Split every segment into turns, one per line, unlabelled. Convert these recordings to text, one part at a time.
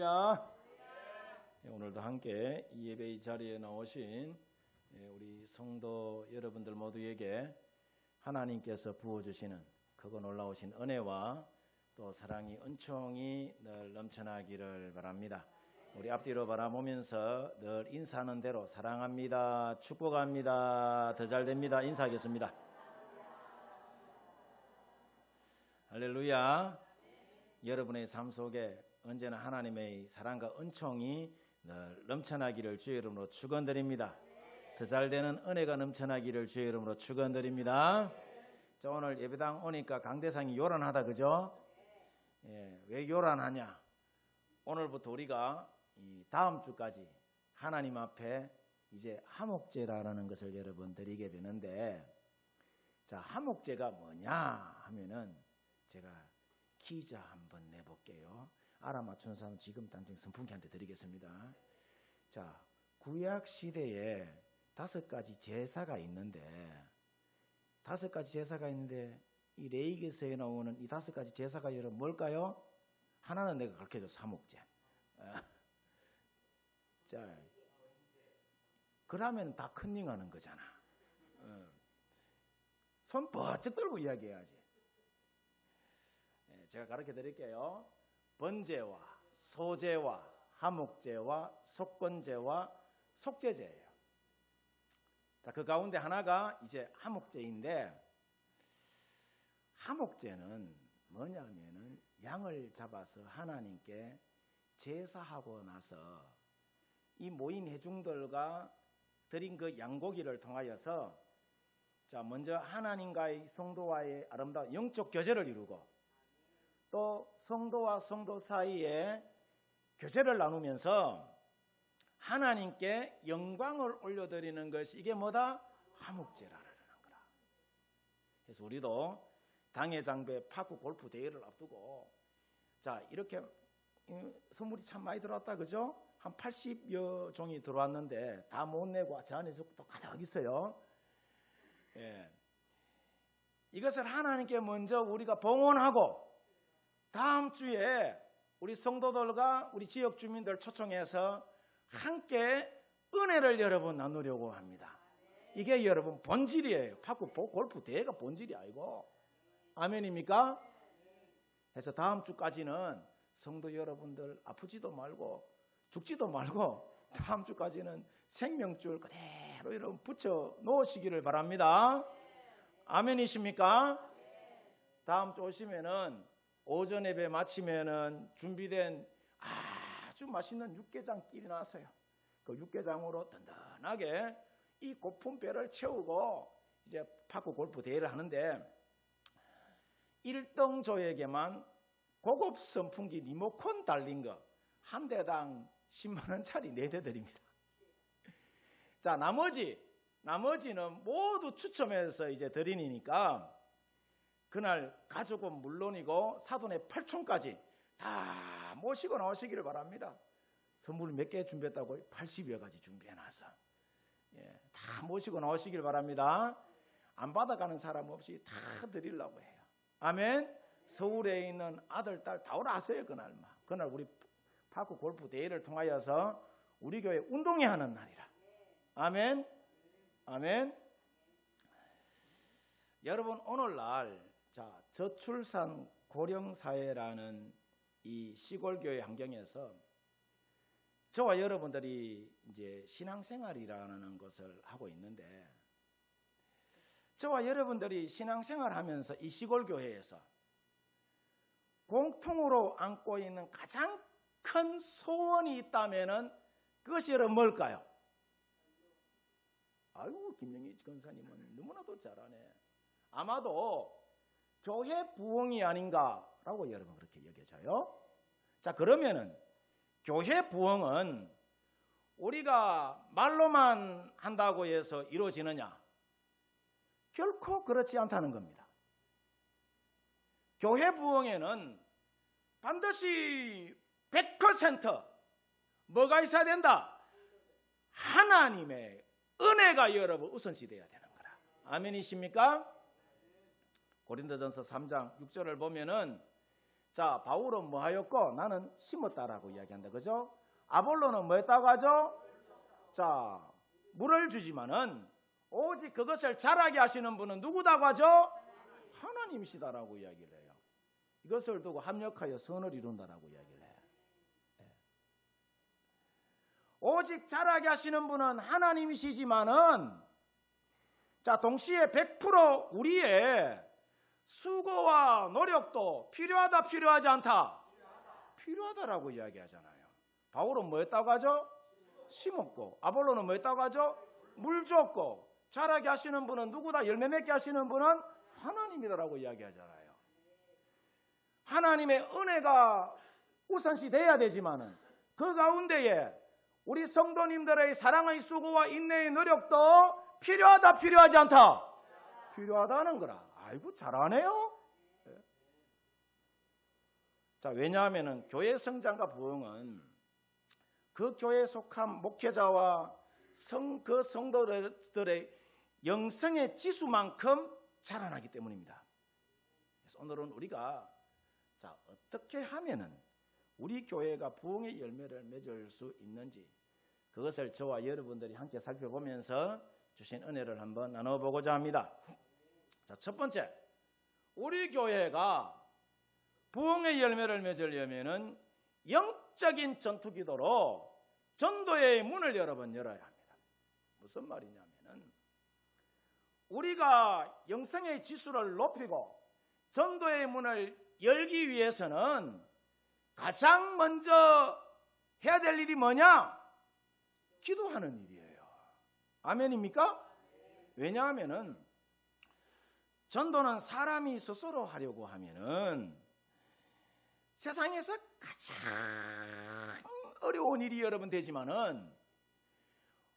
할렐루야. 오늘도 함께 이 예배의 자리에 나오신 우리 성도 여러분들 모두에게 하나님께서 부어주시는 크고 놀라우신 은혜와 또 사랑이 은총이 늘 넘쳐나기를 바랍니다. 우리 앞뒤로 바라보면서 늘 인사하는 대로 사랑합니다, 축복합니다, 더 잘됩니다 인사하겠습니다. 할렐루야. 여러분의 삶 속에 언제나 하나님의 사랑과 은총이 늘 넘쳐나기를 주의 이름으로 축원드립니다. 더 잘되는 은혜가 넘쳐나기를 주의 이름으로 축원드립니다. 자, 오늘 예배당 오니까 강대상이 요란하다, 그죠? 왜 요란하냐? 오늘부터 우리가 이 다음 주까지 하나님 앞에 이제 하목제라는 것을 여러분 드리게 되는데, 자, 하목제가 뭐냐 하면은 제가 기자 한번 내볼게요. 알아맞춘 사람 지금 당장 선풍기한테 드리겠습니다. 자, 구약 시대에 5가지 제사가 있는데, 이 레위기서에 나오는 이 5가지 제사가 여러분 뭘까요? 하나는 내가 가르쳐줬어, 하목제. 자, 그러면 다 컨닝하는 거잖아. 손 번쩍 들고 이야기해야지. 제가 가르쳐 드릴게요. 번제와 소제와 하목제와 속건제와 속제제예요. 자, 그 가운데 하나가 이제 하목제인데, 하목제는 뭐냐면은 양을 잡아서 하나님께 제사하고 나서 이 모인 회중들과 드린 그 양고기를 통하여서, 자, 먼저 하나님과의 성도와의 아름다운 영적 교제를 이루고, 또 성도와 성도 사이에 교제를 나누면서 하나님께 영광을 올려드리는 것이 이게 뭐다? 하목제라는 거다. 그래서 우리도 당회장배 파크 골프 대회를 앞두고, 자, 이렇게 선물이 참 많이 들어왔다, 그죠? 한 80여 종이 들어왔는데 다 못 내고 저 안에 또 가득 있어요. 이것을 하나님께 먼저 우리가 봉헌하고, 다음 주에 우리 성도들과 우리 지역 주민들 초청해서 함께 은혜를 여러분 나누려고 합니다. 이게 여러분 본질이에요. 파크 골프 대회가 본질이 아니고. 아멘입니까? 그래서 다음 주까지는 성도 여러분들 아프지도 말고 죽지도 말고 다음 주까지는 생명줄 그대로 여러분 붙여 놓으시기를 바랍니다. 아멘이십니까? 다음 주 오시면은 오전 예배 마치면은 준비된 아주 맛있는 육개장길이 나왔어요. 그 육개장으로 든든하게 이 고픈 배를 채우고 이제 파크 골프 대회를 하는데, 1등조에게만 고급 선풍기 리모컨 달린 거 한 대당 10만 원짜리 4대 드립니다. 자, 나머지는 모두 추첨해서 이제 드리니까 그날 가족은 물론이고 사돈의 8촌까지 다 모시고 나오시기를 바랍니다. 선물 몇 개 준비했다고? 80여 가지 준비해놨어. 다 모시고 나오시길 바랍니다. 안 받아가는 사람 없이 다 드리려고 해요. 아멘. 서울에 있는 아들, 딸 다 오라 하세요. 그날 우리 파크 골프 대회를 통하여서 우리 교회 운동회 하는 날이라. 아멘. 아멘. 여러분, 오늘날 자, 저출산 고령사회라는 이 시골교회 환경에서 저와 여러분들이 이제 신앙생활이라는 것을 하고 있는데, 저와 여러분들이 신앙생활하면서 이 시골교회에서 공통으로 안고 있는 가장 큰 소원이 있다면은 그것이 여러분 뭘까요? 아이고, 김영희 권사님은 너무나도 잘하네. 아마도 교회 부흥이 아닌가라고 여러분 그렇게 여겨져요. 자, 그러면은 교회 부흥은 우리가 말로만 한다고 해서 이루어지느냐? 결코 그렇지 않다는 겁니다. 교회 부흥에는 반드시 100% 뭐가 있어야 된다? 하나님의 은혜가 여러분 우선시돼야 되는 거라. 아멘이십니까? 고린도전서 3장 6절을 보면은, 자, 바울은 뭐 하였고 나는 심었다라고 이야기한다. 그죠? 아볼로는 뭐 했다고 하죠? 자, 물을 주지만은 오직 그것을 자라게 하시는 분은 누구다고 하죠? 하나님이시다라고 이야기를 해요. 이것을 두고 합력하여 선을 이룬다라고 이야기를 해요. 오직 자라게 하시는 분은 하나님이시지만은 자, 동시에 100% 우리의 수고와 노력도 필요하다, 필요하지 않다? 필요하다라고 이야기하잖아요. 바울은 뭐 했다고 하죠? 심었고, 아볼로는 뭐 했다고 하죠? 물 줬고, 자라게 하시는 분은 누구다? 열매 맺게 하시는 분은 하나님이다라고 이야기하잖아요. 하나님의 은혜가 우선시 돼야 되지만은 그 가운데에 우리 성도님들의 사랑의 수고와 인내의 노력도 필요하다, 필요하지 않다? 필요하다는 거라. 아이고, 잘하네요. 자, 왜냐하면 교회 성장과 부흥은 그 교회에 속한 목회자와 그 성도들의 영성의 지수만큼 자라나기 때문입니다. 그래서 오늘은 우리가 자, 어떻게 하면은 우리 교회가 부흥의 열매를 맺을 수 있는지 그것을 저와 여러분들이 함께 살펴보면서 주신 은혜를 한번 나눠보고자 합니다. 자, 첫 번째, 우리 교회가 부흥의 열매를 맺으려면은 영적인 전투 기도로 전도의 문을 여러분 열어야 합니다. 무슨 말이냐면은 우리가 영성의 지수를 높이고 전도의 문을 열기 위해서는 가장 먼저 해야 될 일이 뭐냐? 기도하는 일이에요. 아멘입니까? 왜냐하면은 전도는 사람이 스스로 하려고 하면은 세상에서 가장 어려운 일이 여러분 되지만은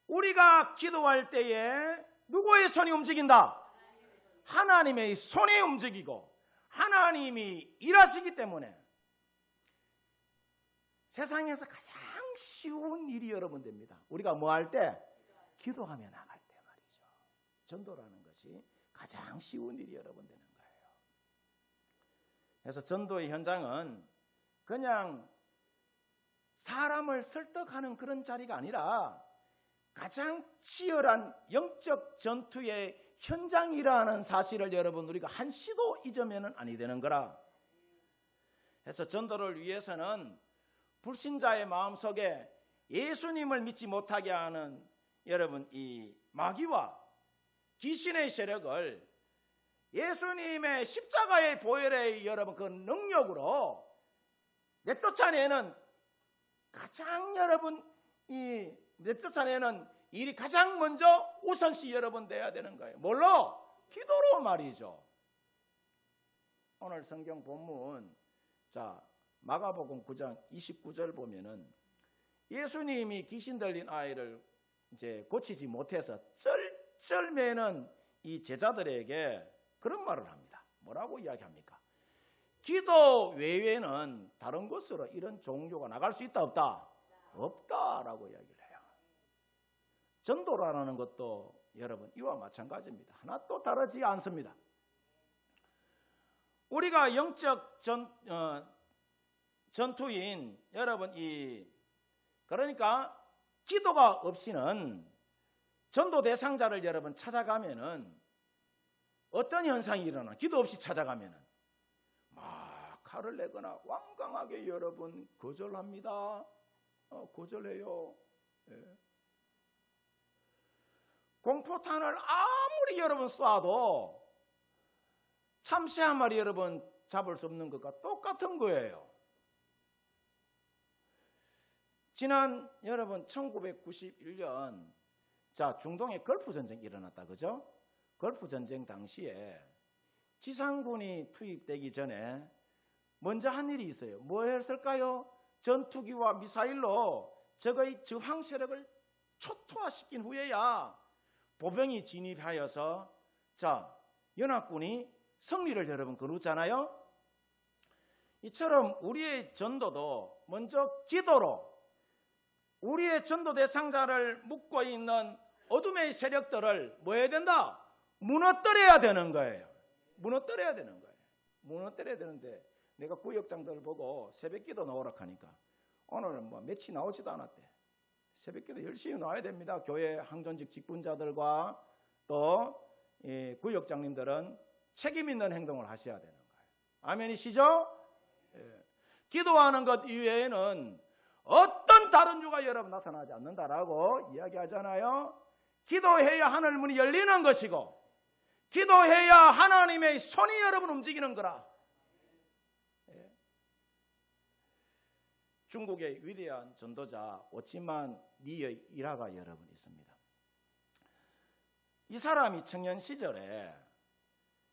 우리가 기도할 때에 누구의 손이 움직인다? 하나님의 손이 움직이고 하나님이 일하시기 때문에 세상에서 가장 쉬운 일이 여러분 됩니다. 우리가 뭐 할 때? 기도하며 나갈 때 말이죠. 전도라는 것이 가장 쉬운 일이 여러분 되는 거예요. 그래서 전도의 현장은 그냥 사람을 설득하는 그런 자리가 아니라 가장 치열한 영적 전투의 현장이라는 사실을 여러분 우리가 한시도 잊으면 아니 되는 거라. 그래서 전도를 위해서는 불신자의 마음속에 예수님을 믿지 못하게 하는 여러분 이 마귀와 귀신의 세력을 예수님의 십자가의 보혈의 여러분 그 능력으로 내쫓아내는 가장 여러분 이 내쫓아내는 일이 가장 먼저 우선시 여러분 돼야 되는 거예요. 뭘로? 기도로 말이죠. 오늘 성경 본문 자 마가복음 9장 29절 보면은 예수님이 귀신 들린 아이를 이제 고치지 못해서 쩔쩔매는 이 제자들에게 그런 말을 합니다. 뭐라고 이야기합니까? 기도 외에는 다른 곳으로 이런 종교가 나갈 수 있다 없다? 없다라고 이야기를 해요. 전도라는 것도 여러분 이와 마찬가지입니다. 하나도 다르지 않습니다. 우리가 영적 전투인 여러분 그러니까 기도가 없이는 전도 대상자를 여러분 찾아가면은 어떤 현상이 일어나? 기도 없이 찾아가면은 막 칼을 내거나 완강하게 여러분 거절합니다. 거절해요. 예. 공포탄을 아무리 여러분 쏴도 참새 한 마리 여러분 잡을 수 없는 것과 똑같은 거예요. 지난 여러분 1991년 자 중동에 걸프 전쟁이 일어났다 그죠? 걸프 전쟁 당시에 지상군이 투입되기 전에 먼저 한 일이 있어요. 뭐 했을까요? 전투기와 미사일로 적의 저항 세력을 초토화시킨 후에야 보병이 진입하여서 자 연합군이 승리를 여러분 거두잖아요. 이처럼 우리의 전도도 먼저 기도로 우리의 전도 대상자를 묶고 있는 어둠의 세력들을 뭐 해야 된다? 무너뜨려야 되는 거예요. 무너뜨려야 되는 거예요. 무너뜨려야 되는데 내가 구역장들 보고 새벽기도 나오라 하니까 오늘 뭐 며칠 나오지도 않았대. 새벽기도 열심히 나와야 됩니다. 교회 항전직 직분자들과 또 구역장님들은 책임 있는 행동을 하셔야 되는 거예요. 아멘이시죠? 예. 기도하는 것 이외에는 어떤 다른 유가 여러분 나타나지 않는다라고 이야기하잖아요. 기도해야 하늘 문이 열리는 것이고 기도해야 하나님의 손이 여러분 움직이는 거라. 예. 중국의 위대한 전도자 오치만 리의 일화가 여러분 있습니다. 이 사람이 청년 시절에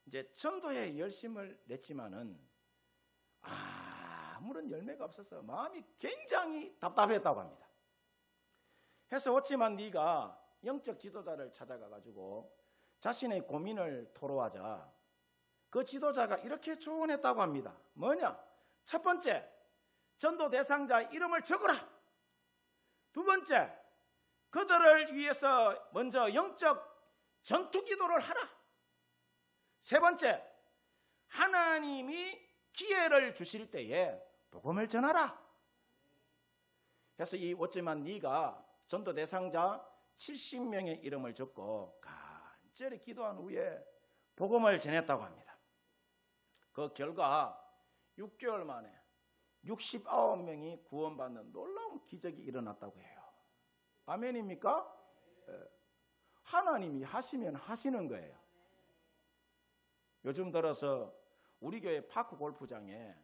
이제 전도에 열심을 냈지만은 아무런 열매가 없어서 마음이 굉장히 답답했다고 합니다. 해서 오치만 리가 영적 지도자를 찾아가 가지고 자신의 고민을 토로하자 그 지도자가 이렇게 조언했다고 합니다. 뭐냐? 첫 번째, 전도 대상자 이름을 적으라. 두 번째, 그들을 위해서 먼저 영적 전투 기도를 하라. 세 번째, 하나님이 기회를 주실 때에 복음을 전하라. 그래서 이 오찌만 리가 전도 대상자 70명의 이름을 적고 간절히 기도한 후에 복음을 전했다고 합니다. 그 결과 6개월 만에 69명이 구원받는 놀라운 기적이 일어났다고 해요. 아멘입니까? 하나님이 하시면 하시는 거예요. 요즘 들어서 우리 교회 파크 골프장에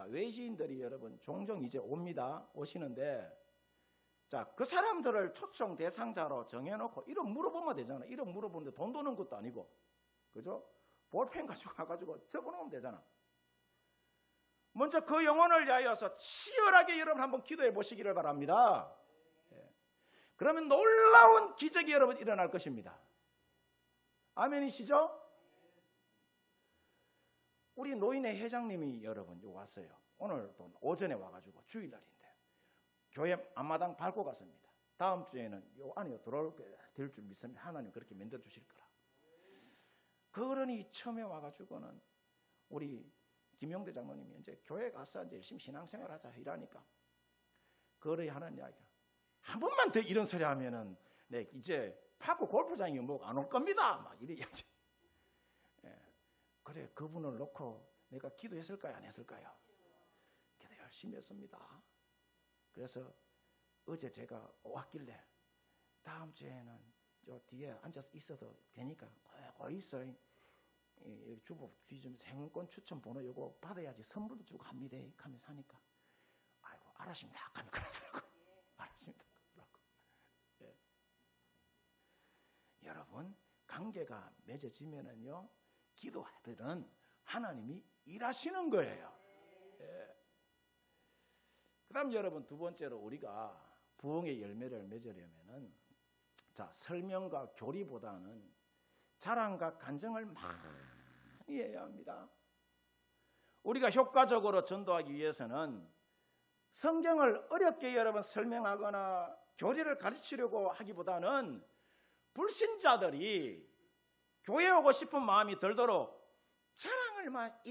외지인들이 여러분 종종 이제 오시는데 그 사람들을 초청 대상자로 정해놓고 이름 물어보면 되잖아. 이름 물어보는데 돈 도는 것도 아니고, 그죠? 볼펜 가지고 가가지고 적어놓으면 되잖아. 먼저 그 영혼을 위하여서 치열하게 여러분 한번 기도해 보시기를 바랍니다. 그러면 놀라운 기적이 여러분 일어날 것입니다. 아멘이시죠? 우리 노인회 회장님이 여러분 왔어요. 오늘도 오전에 와가지고 주일날인데 교회 앞마당 밟고 갔습니다. 다음 주에는 요 안에 들어오게 될 줄 믿습니다. 하나님 그렇게 만들어 주실 거라. 그러니 처음에 와가지고는 우리 김용대 장로님이 이제 교회 가서 이제 열심히 신앙생활하자 이러니까 그러이 하는 이야기야. 한 번만 더 이런 소리 하면은 네, 이제 파크 골프장이 뭐 안 올 겁니다. 막 이래 이야기. 예. 그래 그분을 놓고 내가 기도했을까요? 안 했을까요? 기도 열심히 했습니다. 그래서 어제 제가 왔길래 다음 주에는 저 뒤에 앉아서 있어도 되니까 꼭 있어. 주보 뒤좀 행운권 추천 번호 요거 받아야지 선물도 주고 합니다. 하면서 하니까 아이고 알았습니다. 하면 그러더라고. 알았습니다. 그러더라고. 예. 여러분 관계가 맺어지면은요 기도하들은 하나님이 일하시는 거예요. 예. 그다음 여러분 두 번째로 우리가 부흥의 열매를 맺으려면은 설명과 교리보다는 자랑과 간증을 많이 해야 합니다. 우리가 효과적으로 전도하기 위해서는 성경을 어렵게 여러분 설명하거나 교리를 가르치려고 하기보다는 불신자들이 교회 오고 싶은 마음이 들도록 자랑을 막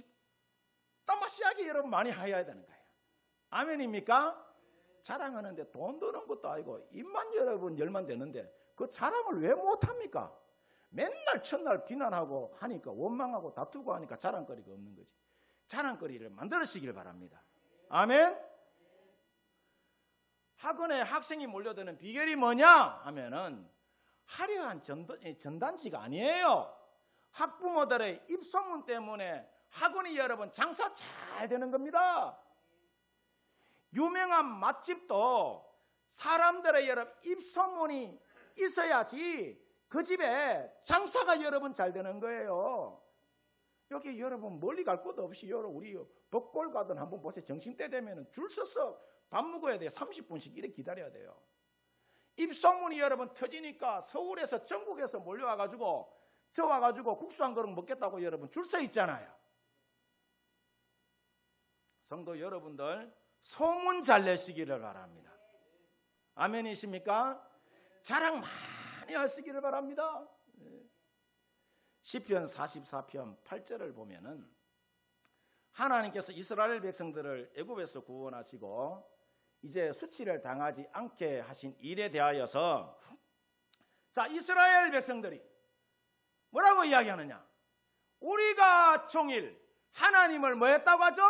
이따마시하게 여러분 많이 해야 되는 거예요. 아멘입니까? 자랑하는데 돈 드는 것도 아니고 입만 여러분 열만 되는데 그 자랑을 왜 못합니까? 맨날 첫날 비난하고 하니까 원망하고 다투고 하니까 자랑거리가 없는 거지. 자랑거리를 만들으시길 바랍니다. 아멘. 학원에 학생이 몰려드는 비결이 뭐냐 하면은 화려한 전단지가 아니에요. 학부모들의 입소문 때문에 학원이 여러분 장사 잘 되는 겁니다. 유명한 맛집도 사람들의 여러분 입소문이 있어야지 그 집에 장사가 여러분 잘 되는 거예요. 여기 여러분 멀리 갈 것도 없이 여러분 우리 벚골 가든 한번 보세요. 점심때 되면 줄 서서 밥 먹어야 돼요. 30분씩 이렇게 기다려야 돼요. 입소문이 여러분 터지니까 서울에서 전국에서 몰려와가지고 저 와가지고 국수 한 그릇 먹겠다고 여러분 줄 서 있잖아요. 성도 여러분들 소문 잘 내시기를 바랍니다. 아멘이십니까? 자랑 많이 하시기를 바랍니다. 시편 44편 8절을 보면은 하나님께서 이스라엘 백성들을 애굽에서 구원하시고 이제 수치를 당하지 않게 하신 일에 대하여서 자, 이스라엘 백성들이 뭐라고 이야기하느냐? 우리가 종일 하나님을 뭐 했다고 하죠?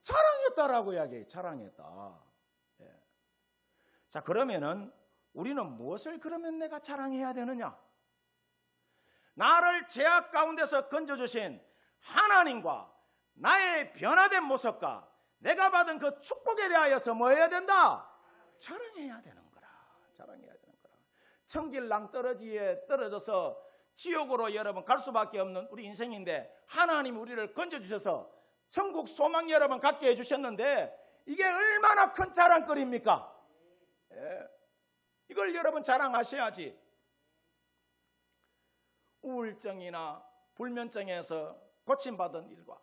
자랑했다라고 이야기해요. 자랑했다. 예. 자, 그러면은 우리는 무엇을 그러면 내가 자랑해야 되느냐? 나를 죄악 가운데서 건져주신 하나님과 나의 변화된 모습과 내가 받은 그 축복에 대하여서 뭐 해야 된다? 자랑해야 되는 거라. 자랑해야 되는 거라. 천길 낭떠러지에 떨어져서 지옥으로 여러분 갈 수밖에 없는 우리 인생인데 하나님 우리를 건져주셔서 천국 소망 여러분 갖게 해주셨는데 이게 얼마나 큰 자랑거리입니까? 예. 이걸 여러분 자랑하셔야지. 우울증이나 불면증에서 고침받은 일과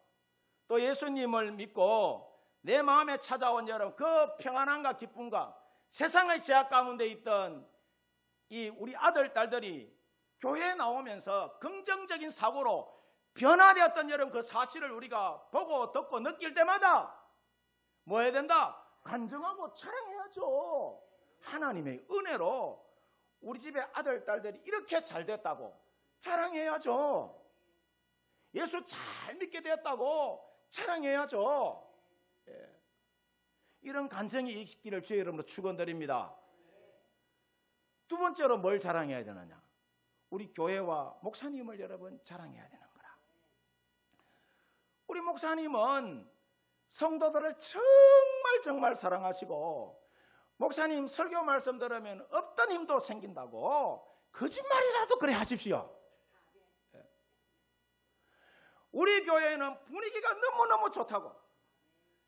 또 예수님을 믿고 내 마음에 찾아온 여러분 그 평안함과 기쁨과 세상의 제약 가운데 있던 이 우리 아들 딸들이 교회에 나오면서 긍정적인 사고로 변화되었던 여러분 그 사실을 우리가 보고 듣고 느낄 때마다 뭐 해야 된다? 간증하고 자랑해야죠. 하나님의 은혜로 우리 집의 아들 딸들이 이렇게 잘 됐다고 자랑해야죠. 예수 잘 믿게 되었다고 자랑해야죠. 예. 이런 간증이 있기를 주의 이름으로 축원드립니다. 두 번째로 뭘 자랑해야 되느냐? 우리 교회와 목사님을 여러분 자랑해야 되는 거라. 우리 목사님은 성도들을 정말 사랑하시고 목사님 설교 말씀 들으면 없던 힘도 생긴다고 거짓말이라도 그래 하십시오. 우리 교회는 분위기가 너무너무 좋다고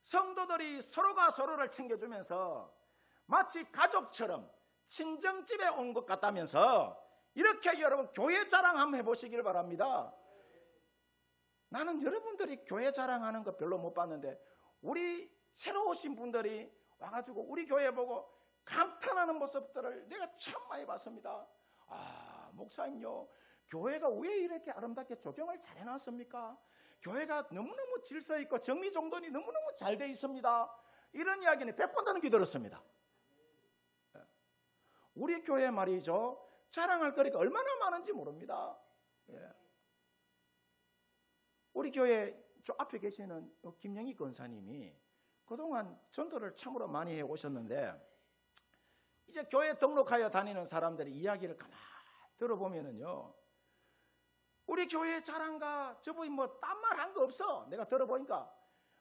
성도들이 서로가 서로를 챙겨주면서 마치 가족처럼 친정집에 온 것 같다면서 이렇게 여러분 교회 자랑 한번 해보시길 바랍니다. 나는 여러분들이 교회 자랑하는 거 별로 못 봤는데 우리 새로 오신 분들이 와가지고 우리 교회 보고 감탄하는 모습들을 내가 참 많이 봤습니다. 아, 목사님요, 교회가 왜 이렇게 아름답게 조경을 잘 해놨습니까? 교회가 너무너무 질서 있고 정리정돈이 너무너무 잘 돼 있습니다. 이런 이야기는 100번 넘게 들었습니다. 우리 교회 말이죠, 자랑할 거리가 얼마나 많은지 모릅니다. 예. 우리 교회 저 앞에 계시는 김영희 권사님이 그동안 전도를 참으로 많이 해 오셨는데 이제 교회 등록하여 다니는 사람들의 이야기를 가만히 들어보면은요, 우리 교회 자랑가 저분이 뭐 딴 말 한 거 없어. 내가 들어보니까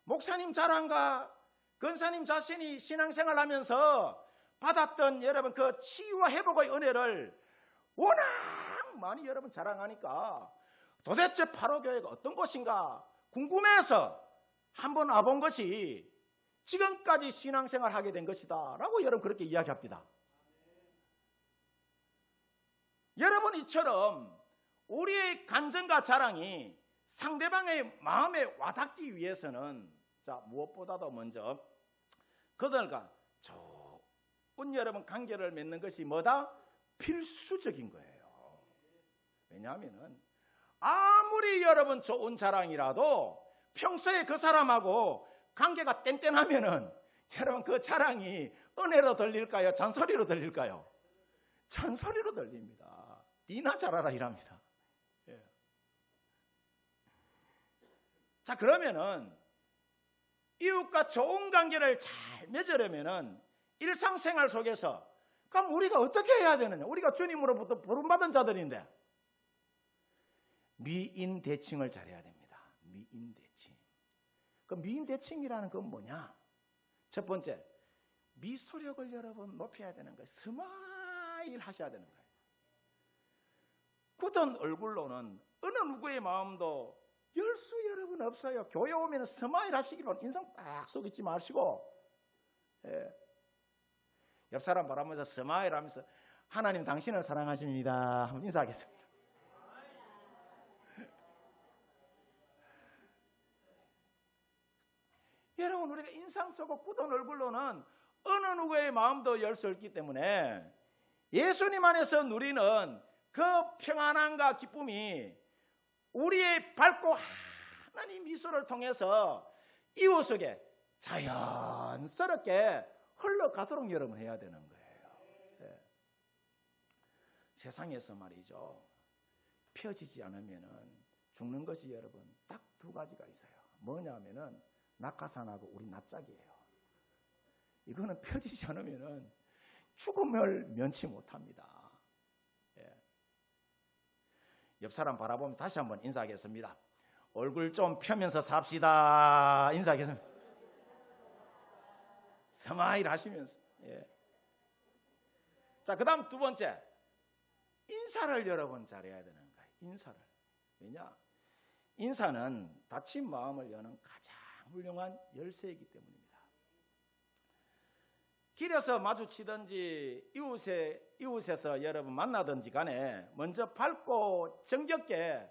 목사님 자랑가 권사님 자신이 신앙생활 하면서 받았던 여러분 그 치유와 회복의 은혜를 워낙 많이 여러분 자랑하니까 도대체 파로교회가 어떤 곳인가 궁금해서 한번 와본 것이 지금까지 신앙생활 하게 된 것이다 라고 여러분 그렇게 이야기합니다. 여러분 이처럼 우리의 간증과 자랑이 상대방의 마음에 와닿기 위해서는 자, 무엇보다도 먼저 그들과 좋은 여러분 관계를 맺는 것이 뭐다? 필수적인 거예요. 왜냐하면 아무리 여러분 좋은 자랑이라도 평소에 그 사람하고 관계가 뗀뗀하면은 여러분 그 자랑이 은혜로 들릴까요? 잔소리로 들릴까요? 잔소리로 들립니다. 니나 잘하라 이랍니다. 예. 자, 그러면은 이웃과 좋은 관계를 잘 맺으려면은 일상생활 속에서 그럼 우리가 어떻게 해야 되느냐? 우리가 주님으로부터 부름받은 자들인데 미인 대칭을 잘해야 됩니다. 미인 대칭. 그 미인 대칭이라는 건 뭐냐? 첫 번째, 미소력을 여러분 높여야 되는 거예요. 스마일 하셔야 되는 거예요. 굳은 얼굴로는 어느 누구의 마음도 열 수 여러분 없어요. 교회 오면 스마일 하시기로 인상 딱 속이지 마시고, 예. 옆 사람 바라보면서 스마일 하면서 하나님 당신을 사랑하십니다 한번 인사하겠습니다. 여러분 우리가 인상 쓰고 굳은 얼굴로는 어느 누구의 마음도 열 수 없기 때문에 예수님 안에서 누리는 그 평안함과 기쁨이 우리의 밝고 하나님 미소를 통해서 이웃에게 자연스럽게 흘러가도록 여러분 해야 되는 거예요. 네. 세상에서 말이죠, 펴지지 않으면은 죽는 것이 여러분 딱 두 가지가 있어요. 뭐냐면은 낙하산하고 우리 낯짝이에요. 이거는 펴지지 않으면은 죽음을 면치 못합니다. 예. 옆 사람 바라보면 다시 한번 인사하겠습니다. 얼굴 좀 펴면서 삽시다. 인사하겠습니다. 스마일 하시면서. 예. 자, 그 다음 두 번째, 인사를 여러분 잘해야 되는 거예요. 인사를. 왜냐? 인사는 닫힌 마음을 여는 가장 훌륭한 열쇠이기 때문입니다. 길에서 마주치든지 이웃에서 여러분 만나든지 간에 먼저 밝고 정겹게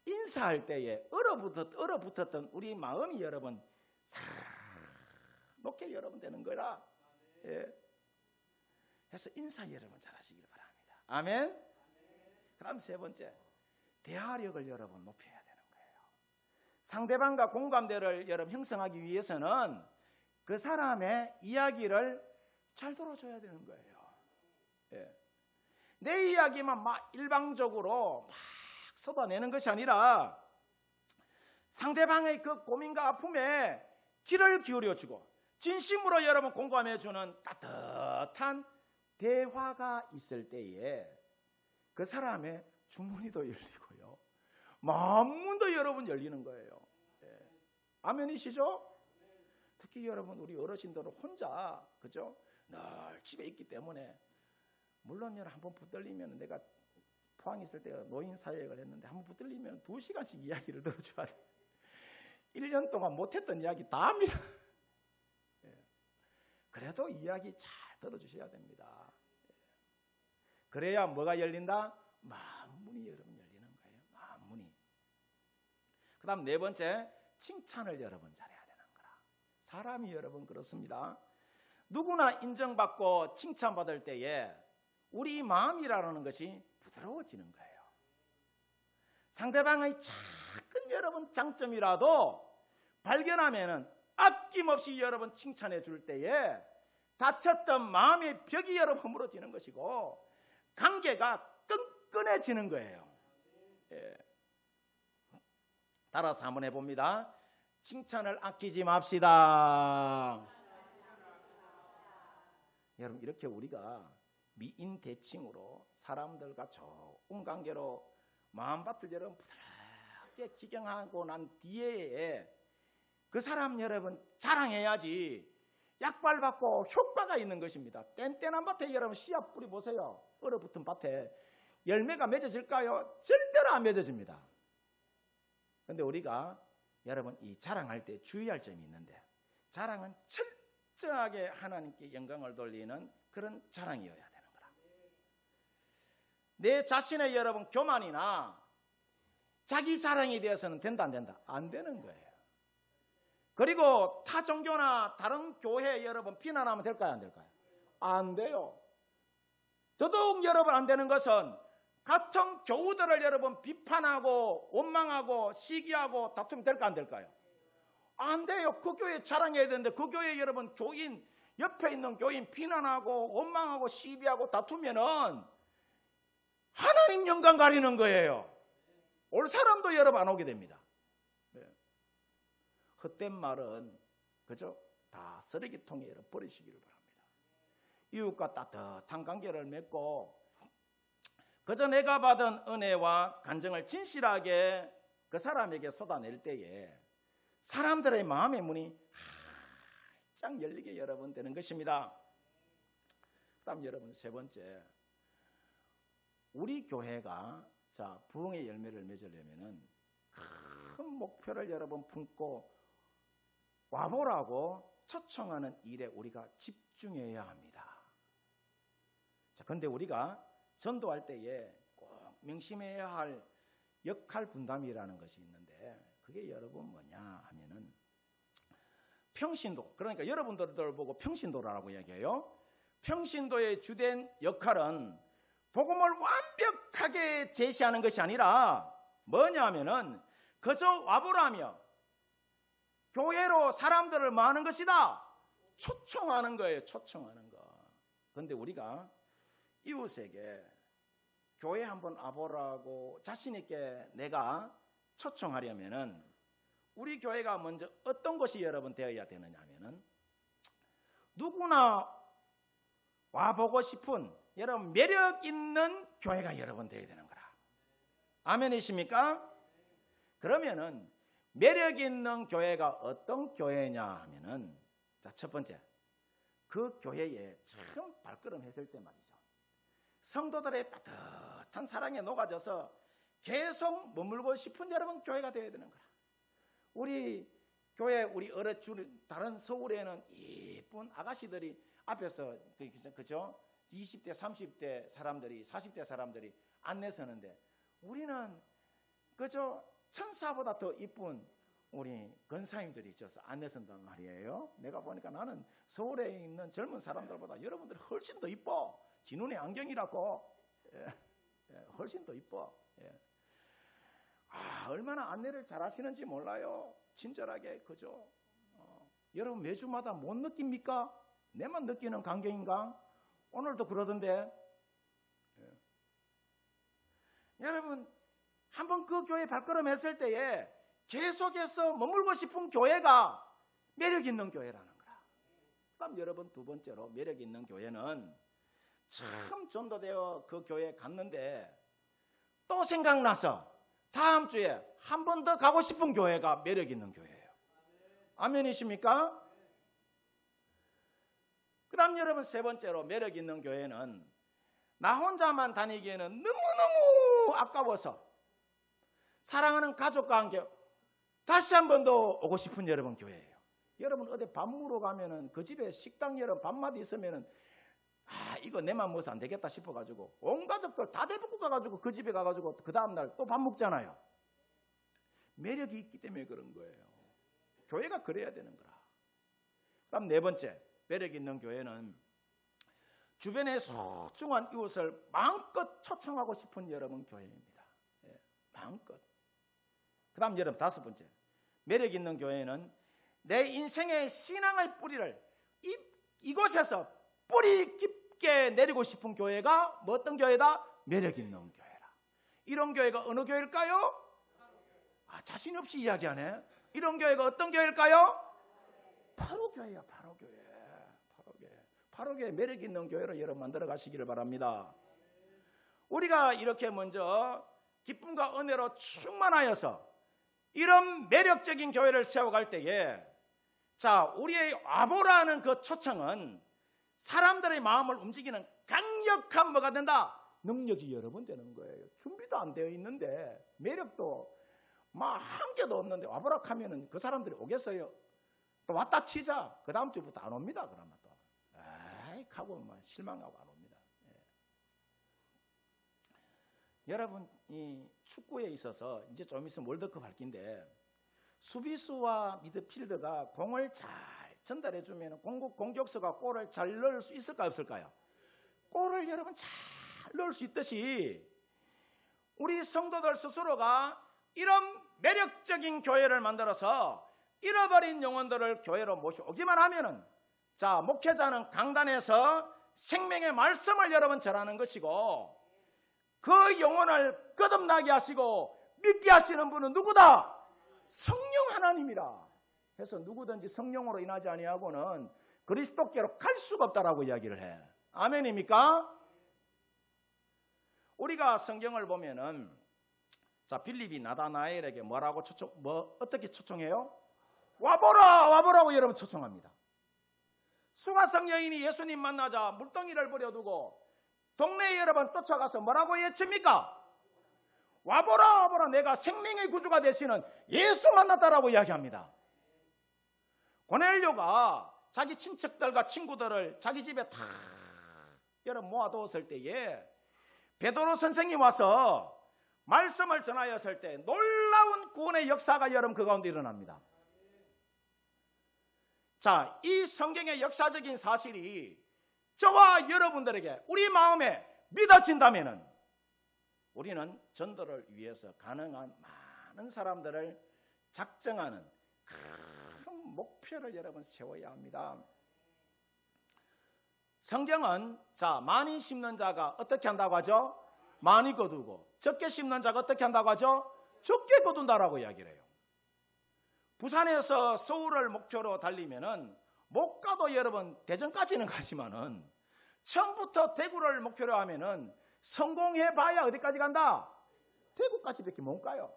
인사할 때에 얼어붙었던 우리 마음이 여러분 싹 녹게 여러분 되는 거라. 예. 그래서 인사 여러분 잘하시길 바랍니다. 아멘. 그다음 세 번째, 대화력을 여러분 높여야 되는 거예요. 상대방과 공감대를 여러분 형성하기 위해서는 그 사람의 이야기를 잘 들어줘야 되는 거예요. 예. 내 이야기만 막 일방적으로 막 쏟아내는 것이 아니라 상대방의 그 고민과 아픔에 귀를 기울여주고 진심으로 여러분 공감해주는 따뜻한 대화가 있을 때에 그 사람의 주머니도 열리고요, 마음문도 여러분 열리는 거예요. 예. 아멘이시죠? 특히 여러분 우리 어르신들은 혼자 그죠? 늘 집에 있기 때문에, 물론 여러분 한번 붙들리면, 내가 포항에 있을 때 노인 사역을 했는데 한번 붙들리면 2시간씩 이야기를 들어줘야 돼요. 1년 동안 못했던 이야기 다 합니다. 예. 그래도 이야기 잘 들어주셔야 됩니다. 예. 그래야 뭐가 열린다? 마음문이 여러분 열리는 거예요. 마음문이. 그 다음 네 번째, 칭찬을 여러분 잘해야 되는 거라. 사람이 여러분 그렇습니다. 누구나 인정받고 칭찬받을 때에 우리 마음이라는 것이 부드러워지는 거예요. 상대방의 작은 여러분 장점이라도 발견하면은 아낌없이 여러분 칭찬해 줄 때에 다쳤던 마음의 벽이 여러분 허물어지는 것이고 관계가 끈끈해지는 거예요. 예. 따라서 한번 해봅니다. 칭찬을 아끼지 맙시다. 여러분 이렇게 우리가 미인 대칭으로 사람들과 좋은 관계로 마음밭을 여러분 부드럽게 기경하고 난 뒤에 그 사람 여러분 자랑해야지 약발받고 효과가 있는 것입니다. 뗀뗀한 밭에 여러분 씨앗 뿌리 보세요. 얼어붙은 밭에 열매가 맺어질까요? 절대로 안 맺어집니다. 그런데 우리가 여러분 이 자랑할 때 주의할 점이 있는데, 자랑은 철저하게 하나님께 영광을 돌리는 그런 자랑이어야 되는 거라. 내 자신의 여러분 교만이나 자기 자랑이 되어서는 된다 안 된다? 안 되는 거예요. 그리고 타 종교나 다른 교회 여러분 비난하면 될까요 안 될까요? 안 돼요. 더더욱 여러분 안 되는 것은 같은 교우들을 여러분 비판하고 원망하고 시기하고 다투면 될까 안 될까요? 안 돼요. 그 교회 자랑해야 되는데 그 교회 여러분 교인 옆에 있는 교인 비난하고 원망하고 시비하고 다투면은 하나님 영광 가리는 거예요. 올 사람도 여러분 안 오게 됩니다. 네. 헛된 말은 그죠? 다 쓰레기통에 여러분 버리시기를 바랍니다. 이웃과 따뜻한 관계를 맺고 그저 내가 받은 은혜와 간정을 진실하게 그 사람에게 쏟아낼 때에 사람들의 마음의 문이 활짝 열리게 여러분 되는 것입니다. 그 다음 여러분 세 번째, 우리 교회가 부흥의 열매를 맺으려면은 큰 목표를 여러분 품고 와보라고 초청하는 일에 우리가 집중해야 합니다. 자, 그런데 우리가 전도할 때에 꼭 명심해야 할 역할 분담이라는 것이 있는데, 그게 여러분 뭐냐 하면은 평신도, 그러니까 여러분들을 보고 평신도라고 얘기해요. 평신도의 주된 역할은 복음을 완벽하게 제시하는 것이 아니라 뭐냐 하면은 그저 와보라며 교회로 사람들을 뭐 하는 것이다? 초청하는 거예요. 초청하는 거. 그런데 우리가 이웃에게 교회 한번 와보라고 자신 있게 내가 초청하려면은 우리 교회가 먼저 어떤 것이 여러분 되어야 되느냐 하면은 누구나 와보고 싶은 여러분 매력 있는 교회가 여러분 되어야 되는 거라. 아멘이십니까? 그러면은 매력 있는 교회가 어떤 교회냐 하면은 자, 첫 번째, 그 교회에 처음 발걸음 했을 때 말이죠. 성도들의 따뜻한 사랑에 녹아져서 계속 머물고 싶은 여러분 교회가 되어야 되는 거라. 우리 교회, 우리 다른 서울에는 이쁜 아가씨들이 앞에서, 그죠? 20대, 30대 사람들이, 40대 사람들이 안내 서는데 우리는 그죠? 천사보다 더 이쁜 우리 권사님들이 있어서 안내 선단 말이에요. 내가 보니까 나는 서울에 있는 젊은 사람들보다 여러분들이 훨씬 더 이뻐. 진운의 안경이라고. 훨씬 더 이뻐. 얼마나 안내를 잘 하시는지 몰라요. 친절하게, 그죠? 여러분 매주마다 못 느낍니까? 내만 느끼는 광경인가? 오늘도 그러던데. 여러분 한번 그 교회 발걸음 했을 때에 계속해서 머물고 싶은 교회가 매력 있는 교회라는 거라. 그럼 여러분 두 번째로 매력 있는 교회는 참 전도되어 그 교회에 갔는데 또 생각나서 다음 주에 한 번 더 가고 싶은 교회가 매력 있는 교회예요. 아멘이십니까? 그 다음 여러분 세 번째로 매력 있는 교회는 나 혼자만 다니기에는 너무너무 아까워서 사랑하는 가족과 함께 다시 한 번 더 오고 싶은 여러분 교회예요. 여러분 어디 밥 먹으러 가면은 그 집에 식당 여러분 밥맛 있으면은 이거 내만 먹어서 안 되겠다 싶어가지고 온 가족들 다 대놓고 가가지고 그 집에 가가지고 그 다음날 또 밥 먹잖아요. 매력이 있기 때문에 그런 거예요. 교회가 그래야 되는 거라. 그다음 네 번째 매력 있는 교회는 주변의 소중한 이웃을 마음껏 초청하고 싶은 여러분 교회입니다. 마음껏. 그 다음 여러분 다섯 번째 매력 있는 교회는 내 인생의 신앙의 뿌리를 이곳에서 뿌리 깊게 내리고 싶은 교회가 뭐 어떤 교회다? 매력 있는 교회라. 이런 교회가 어느 교회일까요? 자신 없이 이야기하네. 이런 교회가 어떤 교회일까요? 바로 교회야. 바로 교회. 바로 교회 매력 있는 교회로 여러분 만들어 가시기를 바랍니다. 우리가 이렇게 먼저 기쁨과 은혜로 충만하여서 이런 매력적인 교회를 세워갈 때에 자, 우리의 와보라는 그 초청은 사람들의 마음을 움직이는 강력한 뭐가 된다? 능력이 여러분 되는 거예요. 준비도 안 되어 있는데 매력도 막 한 개도 없는데 와보라 하면은 그 사람들이 오겠어요? 또 왔다 치자. 그 다음 주부터 안 옵니다. 그러면 또 에이 하고 막 실망하고 안 옵니다. 여러분 이 축구에 있어서 이제 좀 있으면 월드컵 할 긴데 수비수와 미드필더가 공을 잘 전달해 주면 공격수가 골을 잘 넣을 수 있을까요? 없을까요? 골을 여러분 잘 넣을 수 있듯이 우리 성도들 스스로가 이런 매력적인 교회를 만들어서 잃어버린 영혼들을 교회로 모셔오기만 하면은 자, 목회자는 강단에서 생명의 말씀을 여러분 전하는 것이고 그 영혼을 거듭나게 하시고 믿게 하시는 분은 누구다? 성령 하나님이라. 해서 누구든지 성령으로 인하지 아니하고는 그리스도께로 갈 수가 없다라고 이야기를 해. 아멘입니까? 우리가 성경을 보면은 자, 빌립이 나다나엘에게 뭐라고 어떻게 초청해요? 와보라고 여러분 초청합니다. 수가성 여인이 예수님 만나자 물동이를 버려두고 동네에 여러분 쫓아가서 뭐라고 외칩니까? 와보라 내가 생명의 구주가 되시는 예수 만났다라고 이야기합니다. 고넬료가 자기 친척들과 친구들을 자기 집에 다 여러분 모아두었을 때에 베드로 선생이 와서 말씀을 전하였을 때 놀라운 구원의 역사가 여러분 그 가운데 일어납니다. 자, 이 성경의 역사적인 사실이 저와 여러분들에게 우리 마음에 믿어진다면은 우리는 전도를 위해서 가능한 많은 사람들을 작정하는 큰 목표를 여러분 세워야 합니다. 성경은 많이 심는 자가 어떻게 한다고 하죠? 많이 거두고, 적게 심는 자가 어떻게 한다고 하죠? 적게 거둔다라고 이야기를 해요. 부산에서 서울을 목표로 달리면은 못 가도 여러분 대전까지는 가지만은 처음부터 대구를 목표로 하면은 성공해봐야 어디까지 간다? 대구까지밖에 못 가요.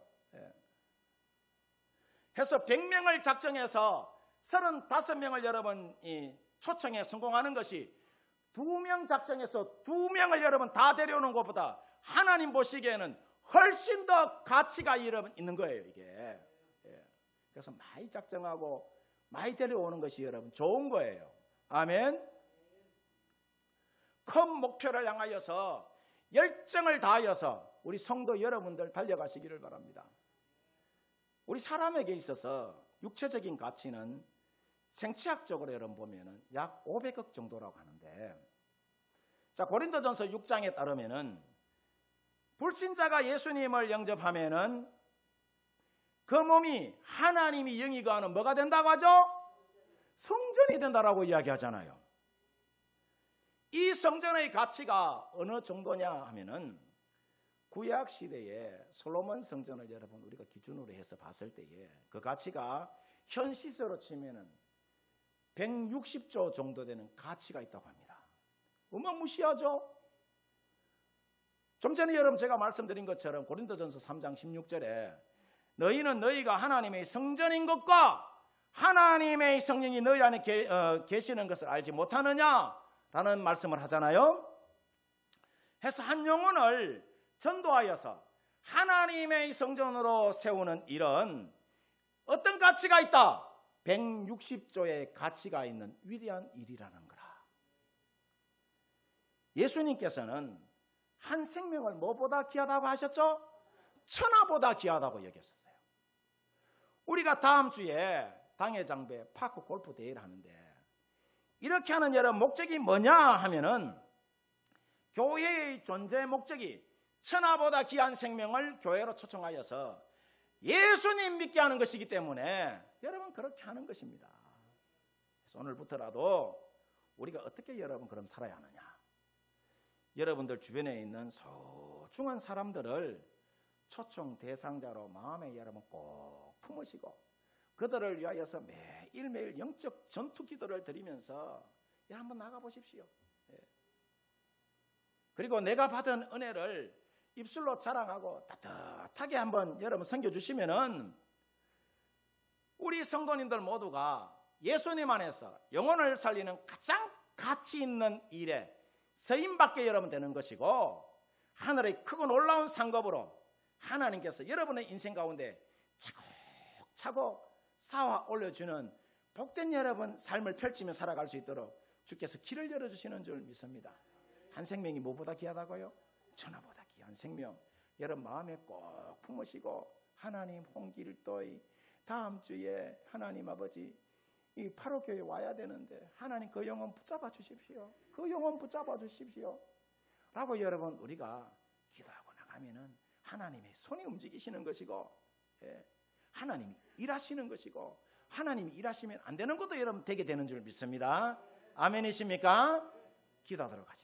해서 100명을 작정해서 35명을 여러분 초청에 성공하는 것이 2명 작정해서 2명을 여러분 다 데려오는 것보다 하나님 보시기에는 훨씬 더 가치가 여러분 있는 거예요, 이게. 그래서 많이 작정하고 많이 데려오는 것이 여러분 좋은 거예요. 아멘. 큰 목표를 향하여서 열정을 다하여서 우리 성도 여러분들 달려가시기를 바랍니다. 우리 사람에게 있어서 육체적인 가치는 생체학적으로 여러분 보면은 약 500억 정도라고 하는데, 고린도전서 6장에 따르면은 불신자가 예수님을 영접하면은 그 몸이 하나님이 영이 거하는 뭐가 된다고 하죠? 성전이 된다라고 이야기하잖아요. 이 성전의 가치가 어느 정도냐 하면은 구약 시대에 솔로몬 성전을 여러분 우리가 기준으로 해서 봤을 때에 그 가치가 현 시세로 치면은 160조 정도 되는 가치가 있다고 합니다. 어마무시하죠? 좀 전에 여러분 제가 말씀드린 것처럼 고린도전서 3장 16절에 너희는 너희가 하나님의 성전인 것과 하나님의 성령이 너희 안에 계시는 것을 알지 못하느냐라는 말씀을 하잖아요. 해서 한 영혼을 전도하여서 하나님의 성전으로 세우는 일은 어떤 가치가 있다? 160조의 가치가 있는 위대한 일이라는 거라. 예수님께서는 한 생명을 뭐보다 귀하다고 하셨죠? 천하보다 귀하다고 여겼었어요. 우리가 다음 주에 당해장배 파크 골프 대회를 하는데 이렇게 하는 여러분 목적이 뭐냐 하면은 교회의 존재 목적이 천하보다 귀한 생명을 교회로 초청하여서 예수님 믿게 하는 것이기 때문에 여러분 그렇게 하는 것입니다. 그래서 오늘부터라도 우리가 어떻게 여러분 그럼 살아야 하느냐, 여러분들 주변에 있는 소중한 사람들을 초청 대상자로 마음에 여러분 꼭 품으시고 그들을 위하여서 매일매일 영적 전투 기도를 드리면서 한번 나가보십시오. 그리고 내가 받은 은혜를 입술로 자랑하고 따뜻하게 한번 여러분 섬겨주시면은 우리 성도님들 모두가 예수님 안에서 영혼을 살리는 가장 가치 있는 일에 서임받게 여러분 되는 것이고, 하늘의 크고 놀라운 상급으로 하나님께서 여러분의 인생 가운데 차곡차곡 쌓아 올려주는 복된 여러분 삶을 펼치며 살아갈 수 있도록 주께서 길을 열어주시는 줄 믿습니다. 한 생명이 무엇보다 귀하다고요? 천하보다 귀한 생명 여러분 마음에 꼭 품으시고, 하나님 홍길도의 다음 주에 하나님 아버지 이 8호 교회 와야 되는데 하나님 그 영혼 붙잡아 주십시오. 그 영혼 붙잡아 주십시오 라고 여러분 우리가 기도하고 나가면은 하나님의 손이 움직이시는 것이고, 하나님이 일하시는 것이고, 하나님이 일하시면 안 되는 것도 여러분 되게 되는 줄 믿습니다. 아멘이십니까? 기도하도록 하죠.